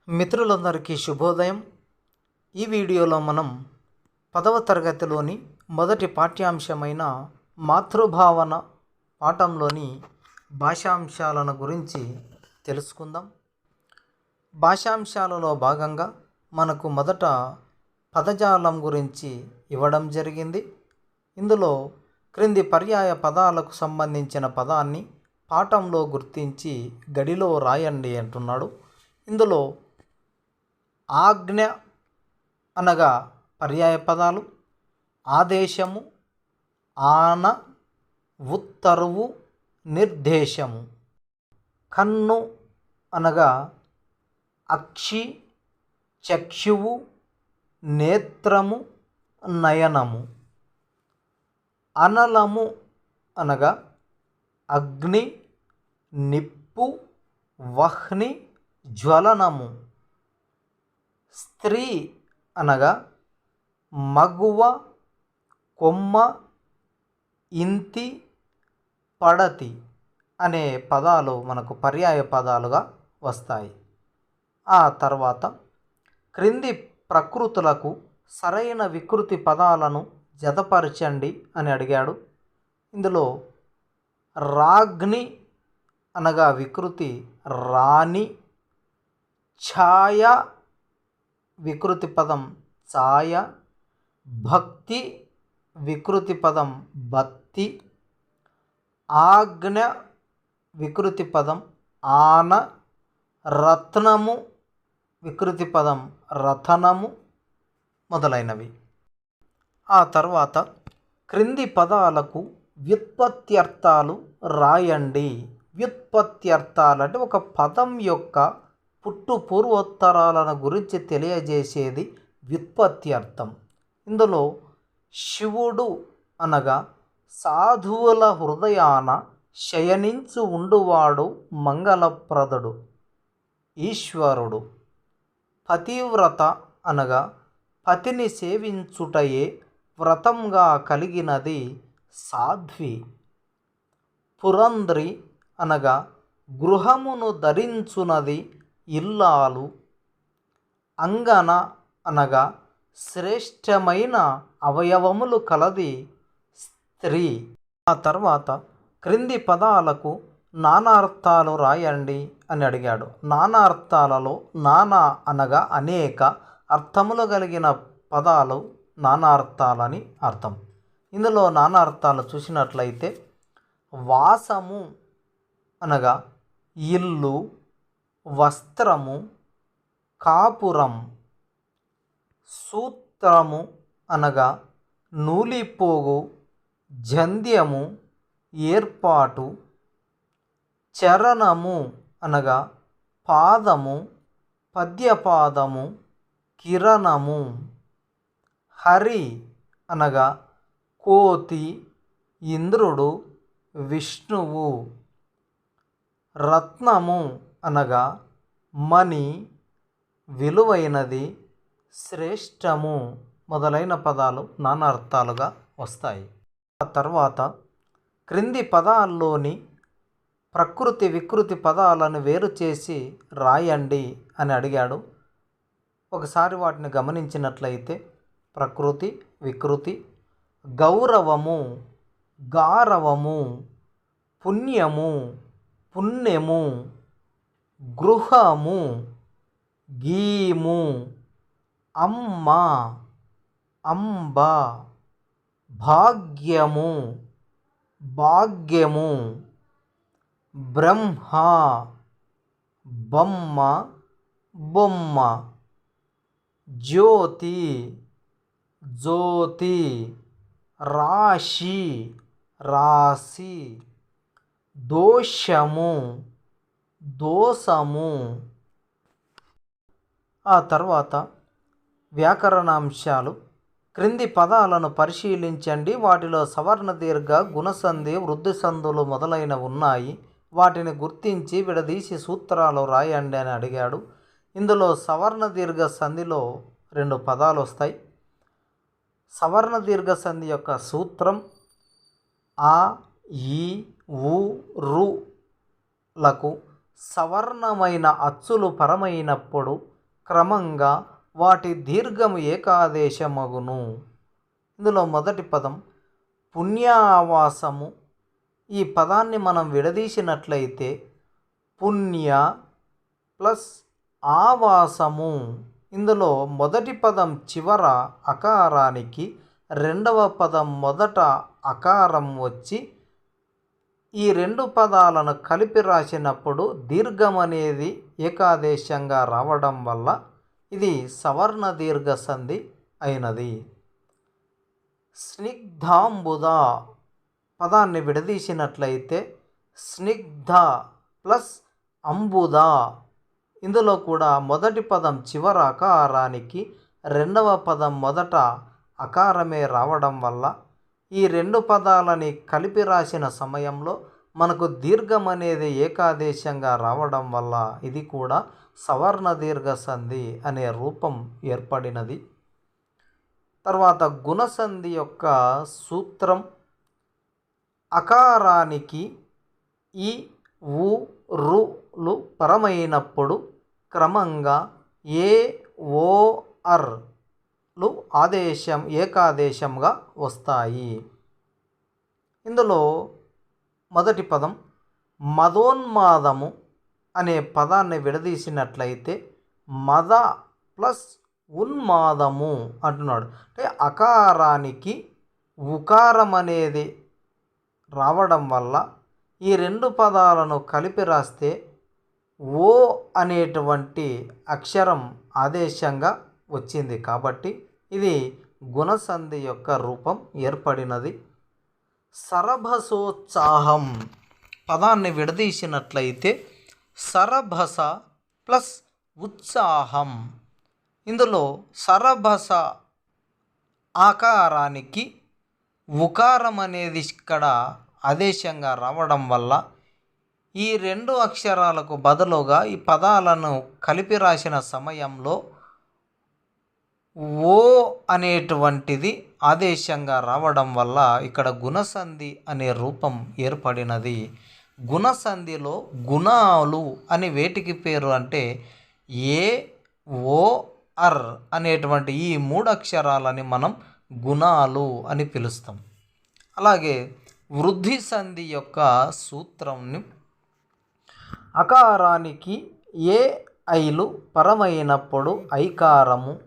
మిత్రులందరికీ శుభోదయం. ఈ వీడియోలో మనం 10వ తరగతిలోని మొదటి పాఠ్యాంశమైన మాతృభావన పాఠంలోని భాషాంశాలను గురించి తెలుసుకుందాం. భాషాంశాలలో భాగంగా మనకు మొదట పదజాలం గురించి ఇవ్వడం జరిగింది. ఇందులో క్రింది పర్యాయ పదాలకు సంబంధించిన పదాన్ని పాఠంలో గుర్తించి గడిలో రాయండి అంటున్నాడు. ఇందులో ఆజ్ఞ అనగా పర్యాయ పదాలు, ఆదేశము, ఆన, ఉత్తర్వు, నిర్దేశము. కన్ను అనగా అక్షి, చక్షువు, నేత్రము, నయనము. అనలము అనగా అగ్ని, నిప్పు, వహ్ని, జ్వలనము. స్త్రీ అనగా మగువ, కొమ్మ, ఇంతి, పడతి అనే పదాలు మనకు పర్యాయ పదాలుగా వస్తాయి. ఆ తర్వాత క్రింది ప్రకృతులకు సరైన వికృతి పదాలను జతపరచండి అని అడిగాడు. ఇందులో రాగ్ని అనగా వికృతి రాణి, ఛాయ వికృతి పదం ఛాయ, భక్తి వికృతి పదం భక్తి, ఆజ్ఞ వికృతి పదం ఆన, రత్నము వికృతి పదం రతనము మొదలైనవి. ఆ తర్వాత క్రింది పదాలకు వ్యుత్పత్త్యర్థాలు రాయండి. వ్యుత్పత్త్యర్థాలు అంటే ఒక పదం యొక్క పుట్టు పూర్వోత్తరాలను గురించి తెలియజేసేది వ్యుత్పత్త్యర్థం. ఇందులో శివుడు అనగా సాధువుల హృదయాన శయనించు ఉండువాడు మంగళప్రదుడు ఈశ్వరుడు. పతివ్రత అనగా పతిని సేవించుటయే వ్రతంగా కలిగినది సాధ్వి. పురంధ్రి అనగా గృహమును ధరించునది ఇల్లాలు. అంగన అనగా శ్రేష్టమైన అవయవములు కలది స్త్రీ. ఆ తర్వాత క్రింది పదాలకు నానార్థాలు రాయండి అని అడిగాడు. నానార్థాలలో నానా అనగా అనేక, అర్థములు కలిగిన పదాలు నానార్థాలని అర్థం. ఇందులో నానార్థాలు చూసినట్లయితే వాసము అనగా ఇల్లు, వస్త్రము, కాపురం. సూత్రము అనగా నూలిపోగు, జంధ్యము, ఏర్పాటు. చరణము అనగా పాదము, పద్యపాదము, కిరణము. హరి అనగా కోతి, ఇంద్రుడు, విష్ణువు. రత్నము అనగా మణి, విలువైనది, శ్రేష్టము మొదలైన పదాలు నానార్థాలుగా వస్తాయి. ఆ తర్వాత క్రింది పదాల్లోని ప్రకృతి వికృతి పదాలను వేరు చేసి రాయండి అని అడిగాడు. ఒకసారి వాటిని గమనించినట్లయితే ప్రకృతి వికృతి గౌరవము, గారవము, పుణ్యము, పుణ్యము, గృహము, గీము, అమ్మ, అంబ, భాగ్యము, భాగ్యము, బ్రహ్మ, బొమ్మ, బొమ్మ, జ్యోతి, జ్యోతి, రాశి, రాశి, దోషము, దోషము. ఆ తర్వాత వ్యాకరణాంశాలు. క్రింది పదాలను పరిశీలించండి. వాటిలో సవర్ణ దీర్ఘ, గుణసంధి, వృద్ధి సంధులు మొదలైనవి ఉన్నాయి. వాటిని గుర్తించి విడదీసి సూత్రాలు రాయండి అని అడిగాడు. ఇందులో సవర్ణ దీర్ఘ సంధిలో 2 పదాలు వస్తాయి. సవర్ణ దీర్ఘ సంధి యొక్క సూత్రం ఆ, ఈ, ఉ, రు లకు సవర్ణమైన అచ్చులు పరమైనప్పుడు క్రమంగా వాటి దీర్ఘము ఏకాదేశమగును. ఇందులో మొదటి పదం పుణ్యావాసము. ఈ పదాన్ని మనం విడదీసినట్లయితే పుణ్య ప్లస్ ఆవాసము. ఇందులో మొదటి పదం చివర అకారానికి రెండవ పదం మొదట అకారం వచ్చి ఈ రెండు పదాలను కలిపి రాసినప్పుడు దీర్ఘం అనేది ఏకాదేశంగా రావడం వల్ల ఇది సవర్ణ దీర్ఘ సంధి అయినది. స్నిగ్ధాంబుద పదాన్ని విడదీసినట్లయితే స్నిగ్ధ ప్లస్ అంబుద. ఇందులో కూడా మొదటి పదం చివర అకారానికి రెండవ పదం మొదట అకారమే రావడం వల్ల ఈ రెండు పదాలని కలిపి రాసిన సమయంలో మనకు దీర్ఘం అనేది ఏకాదేశంగా రావడం వల్ల ఇది కూడా సవర్ణ దీర్ఘ సంధి అనే రూపం ఏర్పడినది. తర్వాత గుణసంధి యొక్క సూత్రం అకారానికి ఈ ఉ రులు పరమైనప్పుడు క్రమంగా ఏ ఓ అర్లు ఏకాదేశంగా వస్తాయి. ఇందులో మొదటి పదం మదోన్మాదము అనే పదాన్ని విడదీసినట్లయితే మద ప్లస్ ఉన్మాదము అంటున్నాడు. అంటే అకారానికి ఉకారం అనేది రావడం వల్ల ఈ రెండు పదాలను కలిపి రాస్తే ఓ అనేటువంటి అక్షరం ఆదేశంగా వచ్చింది కాబట్టి ఇది గుణసంధి యొక్క రూపం ఏర్పడినది. సరభసోత్సాహం పదాన్ని విడదీసినట్లయితే సరభస ప్లస్ ఉత్సాహం. ఇందులో సరభస ఆకారానికి ఉకారం అనేది ఇక్కడ ఆదేశంగా రావడం వల్ల ఈ రెండు అక్షరాలకు బదులుగా ఈ పదాలను కలిపి రాసిన సమయంలో ఓ అనేటువంటిది ఆదేశంగా రావడం వల్ల ఇక్కడ గుణసంధి అనే రూపం ఏర్పడినది. గుణసంధిలో గుణాలు అని వేటికి పేరు అంటే ఏ ఓ అర్ అనేటువంటి ఈ మూడు అక్షరాలని మనం గుణాలు అని పిలుస్తాం. అలాగే వృద్ధి సంధి యొక్క సూత్రంని అకారానికి ఏ ఐలు పరమైనప్పుడు ఐకారము,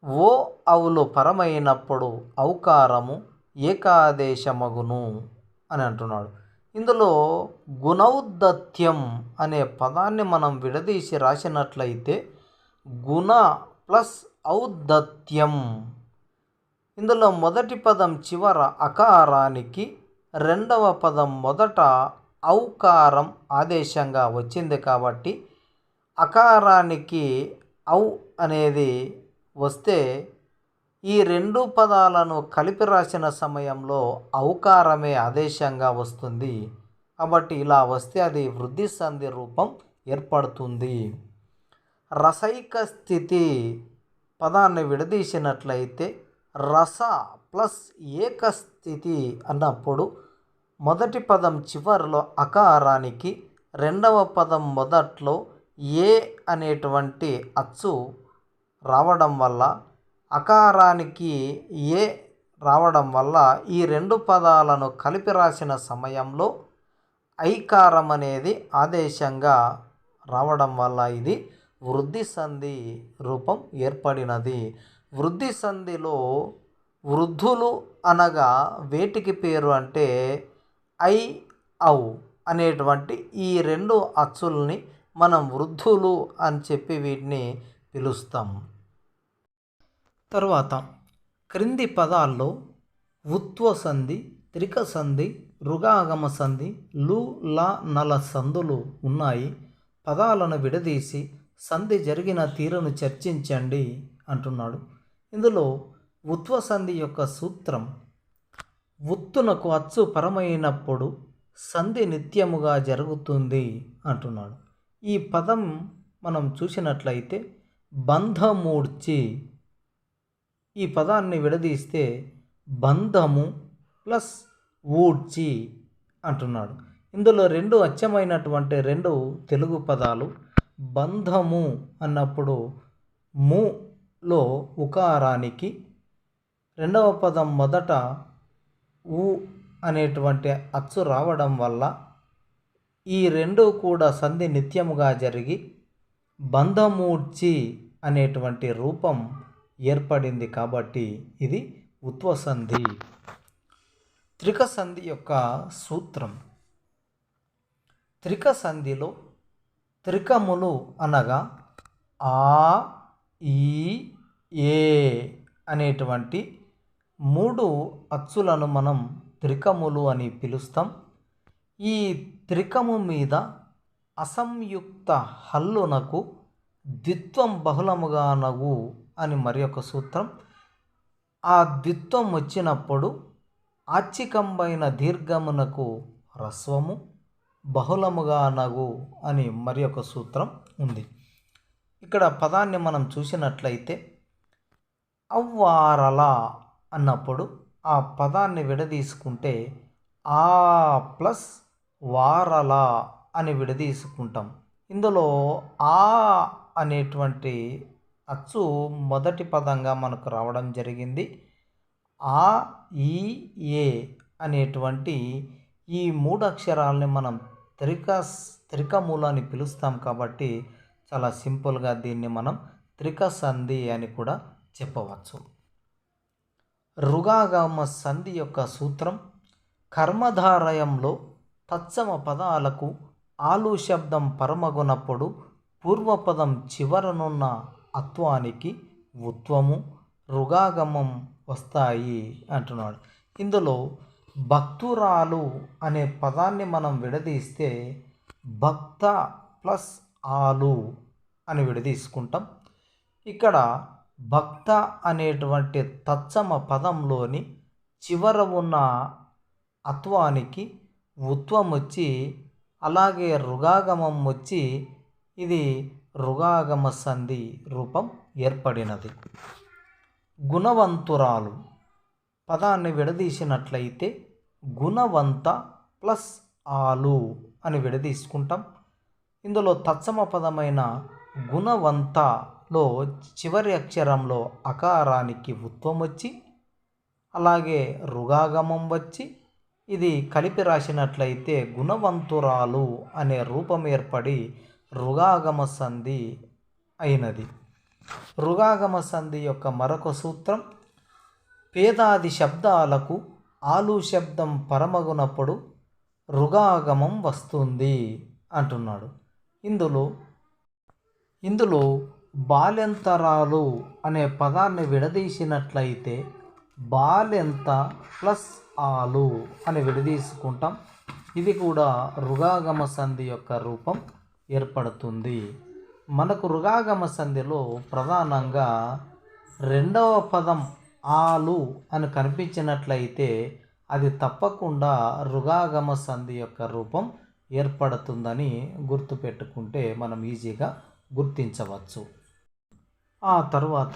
ఓ అవులు పరమైనప్పుడు ఔకారము ఏకాదేశమగును అని అంటున్నాడు. ఇందులో గుణౌద్ధత్యం అనే పదాన్ని మనం విడదీసి రాసినట్లయితే గుణ ప్లస్ ఔద్ధత్యం. ఇందులో మొదటి పదం చివర అకారానికి రెండవ పదం మొదట ఔకారం ఆదేశంగా వచ్చింది కాబట్టి అకారానికి ఔ అనేది వస్తే ఈ రెండు పదాలను కలిపి రాసిన సమయంలో ఔకారమే ఆదేశంగా వస్తుంది. కాబట్టి ఇలా వస్తే అది వృద్ధి సంధి రూపం ఏర్పడుతుంది. రసైక స్థితి పదాన్ని విడదీసినట్లయితే రస ప్లస్ ఏకస్థితి అన్నప్పుడు మొదటి పదం చివరిలో అకారానికి రెండవ పదం మొదట్లో ఏ అనేటువంటి అచ్చు రావడం వల్ల అకారానికి ఏ రావడం వల్ల ఈ రెండు పదాలను కలిపి రాసిన సమయంలో ఐకారం అనేది ఆదేశంగా రావడం వల్ల ఇది వృద్ధి సంధి రూపం ఏర్పడినది. వృద్ధి సంధిలో వృద్ధులు అనగా వేటికి పేరు అంటే ఐ ఔ అనేటువంటి ఈ రెండు అచ్చుల్ని మనం వృద్ధులు అని చెప్పి వీటిని పిలుస్తాం. తరువాత క్రింది పదాల్లో ఉత్వ సంధి, త్రిక సంధి, రుగాగమ సంధి, లు ల నల సంధులు ఉన్నాయి. పదాలను విడదీసి సంధి జరిగిన తీరును చర్చించండి అంటున్నాడు. ఇందులో ఉత్వ సంధి యొక్క సూత్రం ఉత్తునకు అచ్చు పరమైనప్పుడు సంధి నిత్యముగా జరుగుతుంది అంటున్నాడు. ఈ పదం మనం చూసినట్లయితే బంధమూడ్చి. ఈ పదాన్ని విడదీస్తే బంధము ప్లస్ ఊడ్చి అంటున్నాడు. ఇందులో రెండు అచ్చమైనటువంటి రెండు తెలుగు పదాలు. బంధము అన్నప్పుడు ములో ఉకారానికి రెండవ పదం మొదట ఊ అనేటువంటి అచ్చు రావడం వల్ల ఈ రెండు కూడా సంధి నిత్యముగా జరిగి బంధమూర్చి అనేటువంటి రూపం ఏర్పడింది కాబట్టి ఇది ఉత్వ సంధి. త్రిక సంధి యొక్క సూత్రం. త్రిక సంధిలో త్రికములు అనగా ఆ, ఈ, ఏ అనేటువంటి 3 అచ్చులను మనం త్రికములు అని పిలుస్తాం. ఈ త్రికము మీద అసంయుక్త హల్లునకు ద్విత్వం బహుళముగానగు అని మరి ఒక సూత్రం. ఆ ద్విత్వం వచ్చినప్పుడు ఆచ్చికంబైన దీర్ఘమునకు హ్రస్వము బహుళముగానగు అని మరి ఒక సూత్రం ఉంది. ఇక్కడ పదాన్ని మనం చూసినట్లయితే అవ్వారల అన్నప్పుడు ఆ పదాన్ని విడదీసుకుంటే ఆ ప్లస్ వారల అని విడదీసుకుంటాం. ఇందులో ఆ అనేటువంటి అచ్చు మొదటి పదంగా మనకు రావడం జరిగింది. ఆ, ఈ, ఏ అనేటువంటి ఈ 3 అక్షరాలని మనం త్రికములు అని పిలుస్తాం కాబట్టి చాలా సింపుల్గా దీన్ని మనం త్రిక సంధి అని కూడా చెప్పవచ్చు. రుగాగమ సంధి యొక్క సూత్రం. కర్మధారయంలో తత్సమ పదాలకు ఆలు శబ్దం పరమగునప్పుడు పూర్వపదం చివరనున్న అత్వానికి ఉత్వము రుగాగమం వస్తాయి అంటున్నాడు. ఇందులో భక్తురాలు అనే పదాన్ని మనం విడదీస్తే భక్త ప్లస్ ఆలు అని విడదీసుకుంటాం. ఇక్కడ భక్త అనేటువంటి తత్సమ పదంలోని చివర ఉన్న అత్వానికి ఉత్వం వచ్చి అలాగే రుగాగమం వచ్చి ఇది రుగాగమ సంధి రూపం ఏర్పడినది. గుణవంతురాలు పదాన్ని విడదీసినట్లయితే గుణవంత ప్లస్ ఆలు అని విడదీసుకుంటాం. ఇందులో తత్సమ పదమైన గుణవంతలో చివరి అక్షరంలో అకారానికి ఉత్వం వచ్చి అలాగే రుగాగమం వచ్చి ఇది కలిపి రాసినట్లయితే గుణవంతురాలు అనే రూపం ఏర్పడి రుగాగమ సంధి అయినది. రుగాగమ సంధి యొక్క మరొక సూత్రం. పేదాది శబ్దాలకు ఆలు శబ్దం పరమగునప్పుడు రుగాగమం వస్తుంది అంటున్నాడు. ఇందులో బాలెంతరాలు అనే పదాన్ని విడదీసినట్లయితే బాలెంత ప్లస్ ఆలు అని విడదీసుకుంటాం. ఇది కూడా రుగాగమ సంధి యొక్క రూపం ఏర్పడుతుంది. మనకు రుగాగమ సంధిలో ప్రధానంగా రెండవ పదం ఆలు అని కనిపించినట్లయితే అది తప్పకుండా రుగాగమ సంధి యొక్క రూపం ఏర్పడుతుందని గుర్తుపెట్టుకుంటే మనం ఈజీగా గుర్తించవచ్చు. ఆ తర్వాత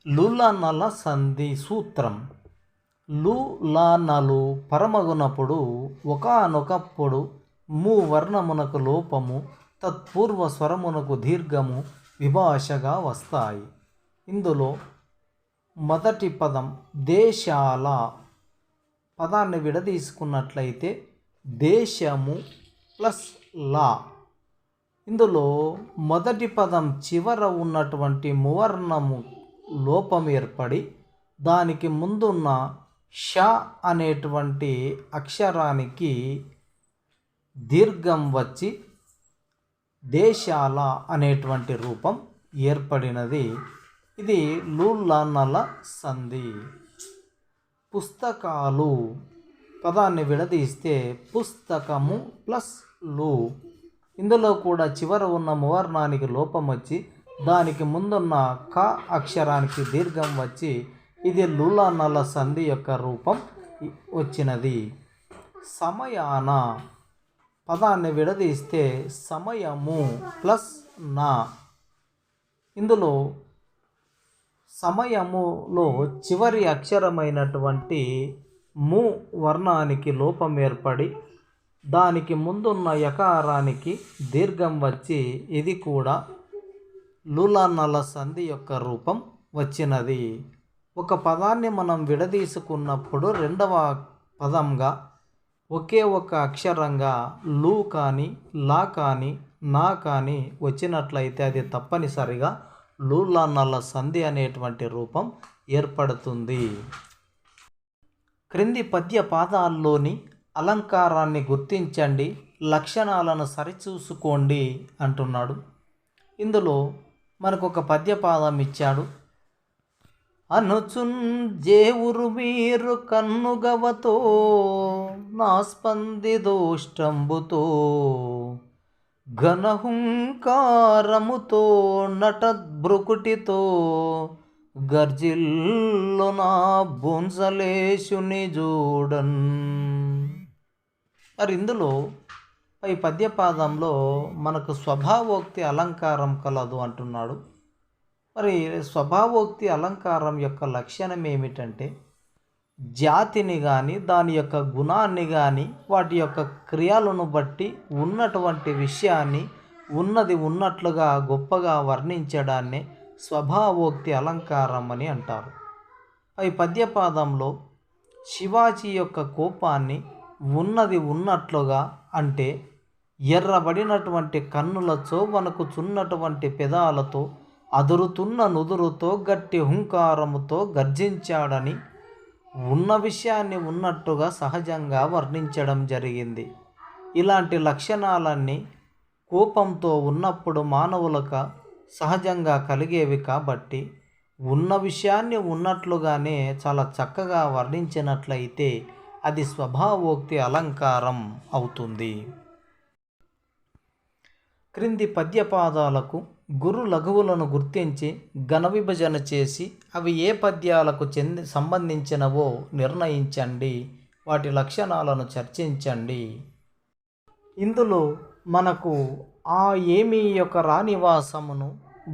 లులనల సంధి సూత్రం. లులనలు పరమగునప్పుడు ఒకానొకప్పుడు వర్ణమునకు లోపము తత్పూర్వ స్వరమునకు దీర్ఘము విభాషగా వస్తాయి. ఇందులో మొదటి పదం దేశాల పదాన్ని విడదీసుకున్నట్లయితే దేశము ప్లస్ లా. ఇందులో మొదటి పదం చివర ఉన్నటువంటి మువర్ణము లోపం ఏర్పడి దానికి ముందున్న ష అనేటువంటి అక్షరానికి దీర్ఘం వచ్చి దేశాల అనేటువంటి రూపం ఏర్పడినది. ఇది లులనల సంధి. పుస్తకాలు పదాన్ని విడదీస్తే పుస్తకము ప్లస్ లు. ఇందులో కూడా చివర ఉన్న మువర్ణానికి లోపం వచ్చి దానికి ముందున్న క అక్షరానికి దీర్ఘం వచ్చి ఇది లులనల సంధి యొక్క రూపం వచ్చినది. సమయాన పదాన్ని విడదీస్తే సమయము ప్లస్ నా. ఇందులో సమయములో చివరి అక్షరమైనటువంటి ము వర్ణానికి లోపం ఏర్పడి దానికి ముందున్న యకారానికి దీర్ఘం వచ్చి ఇది కూడా లూలానల సంధి యొక్క రూపం వచ్చినది. ఒక పదాన్ని మనం విడదీసుకున్నప్పుడు రెండవ పదంగా ఒకే ఒక అక్షరంగా లు కానీ లా కానీ నా కానీ వచ్చినట్లయితే అది తప్పనిసరిగా లూలానల సంధి అనేటువంటి రూపం ఏర్పడుతుంది. క్రింది పద్య పాదాల్లోని అలంకారాన్ని గుర్తించండి, లక్షణాలను సరిచూసుకోండి అంటున్నాడు. ఇందులో మనకు ఒక పద్యపాదం ఇచ్చాడు. అనుచున్ జేవురు మీరు కన్నుగవతో నా స్పంది దోష్టంబుతో ఘనహుంకారముతో నటద్భృకుటితో గర్జిల్లు నా బొన్సలేశుని చూడన్. మరి ఇందులో ఈ పద్యపాదంలో మనకు స్వభావోక్తి అలంకారం కలదు అంటున్నాడు. మరి స్వభావోక్తి అలంకారం యొక్క లక్షణం ఏమిటంటే జాతిని కానీ దాని యొక్క గుణాన్ని కానీ వాటి యొక్క క్రియలను బట్టి ఉన్నటువంటి విషయాన్ని ఉన్నది ఉన్నట్లుగా గొప్పగా వర్ణించడాన్ని స్వభావోక్తి అలంకారం అని అంటారు. ఈ పద్యపాదంలో శివాజీ యొక్క కోపాన్ని ఉన్నది ఉన్నట్లుగా అంటే ఎర్రబడినటువంటి కన్నులతో వణుకుచున్నటువంటి పెదాలతో అదురుతున్న నుదురుతో గట్టి హుంకారముతో గర్జించాడని ఉన్న విషయాన్ని ఉన్నట్టుగా సహజంగా వర్ణించడం జరిగింది. ఇలాంటి లక్షణాలన్నీ కోపంతో ఉన్నప్పుడు మానవులకు సహజంగా కలిగేవి కాబట్టి ఉన్న విషయాన్ని ఉన్నట్లుగానే చాలా చక్కగా వర్ణించినట్లయితే అది స్వభావోక్తి అలంకారం అవుతుంది. క్రింది పద్యపాదాలకు గురు లఘువులను గుర్తించి ఘన విభజన చేసి అవి ఏ పద్యాలకు సంబంధించినవో నిర్ణయించండి, వాటి లక్షణాలను చర్చించండి. ఇందులో మనకు ఆ ఏమి యొక్క రానివాసమును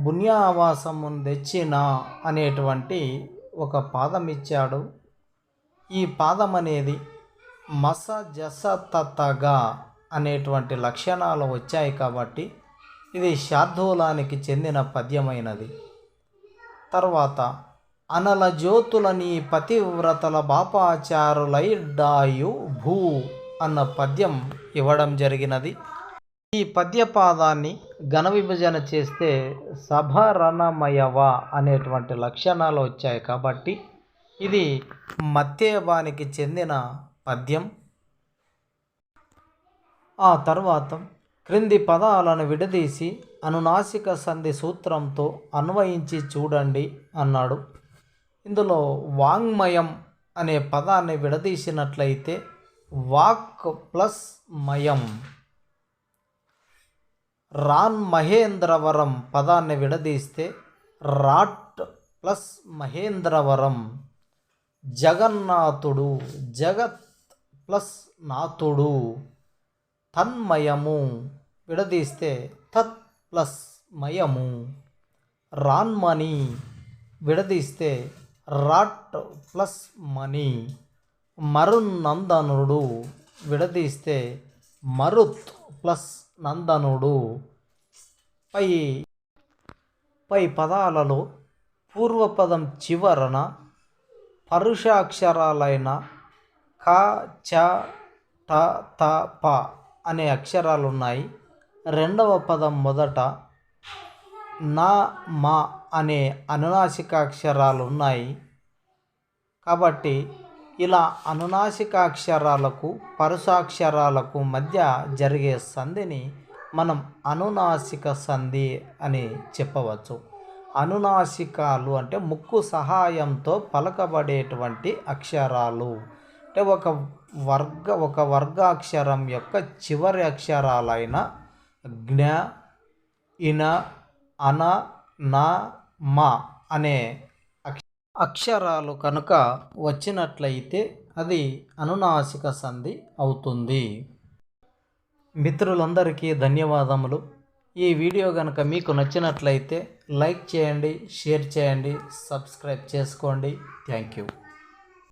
బున్యావాసమును తెచ్చిన అనేటువంటి ఒక పాదం ఇచ్చాడు. ఈ పాదం అనేది మస జస తతగా అనేటువంటి లక్షణాలు వచ్చాయి కాబట్టి ఇది శార్దూలానికి చెందిన పద్యమైనది. తర్వాత అనల జ్యోతులని పతివ్రతల బాపాచారులైడాయు భూ అన్న పద్యం ఇవ్వడం జరిగినది. ఈ పద్యపాదాన్ని ఘన విభజన చేస్తే సభరణమయవ అనేటువంటి లక్షణాలు వచ్చాయి కాబట్టి ఇది మత్తేబానికి చెందిన పద్యం. ఆ తర్వాత క్రింది పదాలను విడదీసి అనునాసిక సంధి సూత్రంతో అన్వయించి చూడండి అన్నాడు. ఇందులో వాంగ్మయం అనే పదాన్ని విడదీసినట్లయితే వాక్ ప్లస్ మయం, రాన్ మహేంద్రవరం పదాన్ని విడదీస్తే రాట్ ప్లస్ మహేంద్రవరం, జగన్నాథుడు జగత్ ప్లస్ నాథుడు, తన్మయము విడదీస్తే తత్ ప్లస్ మయము, రాన్మణి విడదీస్తే రాట్ ప్లస్ మణి, మరున్నందనుడు విడదీస్తే మరుత్ ప్లస్ నందనుడు. పై పదాలలో పూర్వపదం చివరన పరుషాక్షరాలైన క చ ట త ప అనే అక్షరాలు ఉన్నాయి. రెండవ పదం మొదట నా మా అనే అనునాసికాక్షరాలు ఉన్నాయి. కాబట్టి ఇలా అనునాసికాక్షరాలకు పరుషాక్షరాలకు మధ్య జరిగే సంధిని మనం అనునాసిక సంధి అని చెప్పవచ్చు. అనునాసికాలు అంటే ముక్కు సహాయంతో పలకబడేటువంటి అక్షరాలు అంటే ఒక వర్గాక్షరం యొక్క చివరి అక్షరాలైన జ్ఞ, ఇన, అన, నా, మా అనే అక్షరాలు కనుక వచ్చినట్లయితే అది అనునాసిక సంధి అవుతుంది. మిత్రులందరికీ ధన్యవాదములు. ఈ వీడియో కనుక మీకు నచ్చినట్లయితే లైక్ చేయండి, షేర్ చేయండి, సబ్స్క్రైబ్ చేసుకోండి. Thank you.